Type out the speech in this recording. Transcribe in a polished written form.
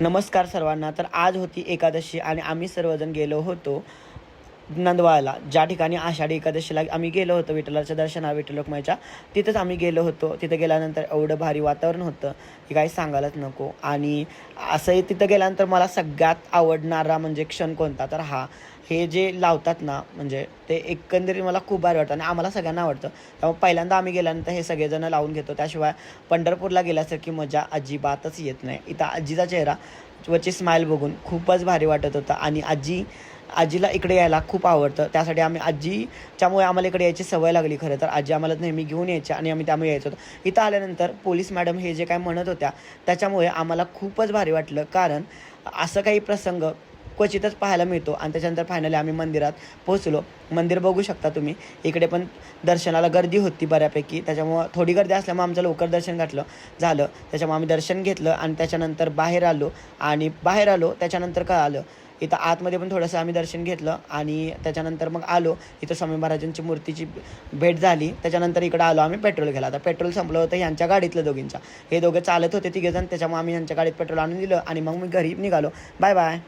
नमस्कार सर्वांना. तर आज होती एकादशी आणि आम्ही सर्वजण गेलो होतो नंदवाळला, ज्या ठिकाणी आषाढी एकादशीला आम्ही गेलो होतो विठ्ठलाच्या दर्शनाला, विठ्ठल रखुमाईच्या. तिथंच आम्ही गेलो होतो. तिथं गेल्यानंतर एवढं भारी वातावरण होतं की काही सांगायलाच नको. आणि असंही तिथं गेल्यानंतर मला सगळ्यात आवडणारा म्हणजे क्षण कोणता, तर हे जे लावतात ना, म्हणजे ते एकंदरीत मला खूप भारी वाटतं आणि आम्हाला सगळ्यांना आवडतं. त्यामुळे पहिल्यांदा आम्ही गेल्यानंतर हे सगळेजण लावून घेतो. त्याशिवाय पंढरपूरला गेल्यासारखी मजा अजिबातच येत नाही. इथं आजीचा चेहरा वरची स्माईल बघून खूपच भारी वाटत होतं. आणि आजीला इकडे यायला खूप आवडतं. त्यासाठी आम्ही आजीच्यामुळे आम्हाला इकडे यायची सवय लागली. खरं तर आजी आम्हाला नेहमी घेऊन यायच्या आणि आम्ही त्यामुळे यायचो होतो. इथं आल्यानंतर पोलीस मॅडम हे जे काय म्हणत होत्या त्याच्यामुळे आम्हाला खूपच भारी वाटलं. कारण असं काही प्रसंग क्वचितच पाहायला मिळतो. आणि त्याच्यानंतर फायनली आम्ही मंदिरात पोहोचलो. मंदिर बघू शकता तुम्ही. इकडे पण दर्शनाला गर्दी होती बऱ्यापैकी. त्याच्यामुळं थोडी गर्दी असल्यामुळे आमचं लवकर दर्शन झालं. त्याच्यामुळे आम्ही दर्शन घेतलं आणि त्याच्यानंतर बाहेर आलो. त्याच्यानंतर कळालं इथं आतमध्ये पण थोडंसं आम्ही दर्शन घेतलं आणि त्याच्यानंतर मग आलो. इथं स्वामी महाराजांची मूर्तीची भेट झाली. त्याच्यानंतर इकडं आलो आम्ही पेट्रोल घ्यायला. आता पेट्रोल संपलं होतं ह्यांच्या गाडीतलं दोघींच्या. हे दोघं चालत होते तिघेजण. त्याच्यामुळे आम्ही ह्यांच्या गाडीत पेट्रोल आणून दिलं आणि मग मी घरी निघालो. Bye bye.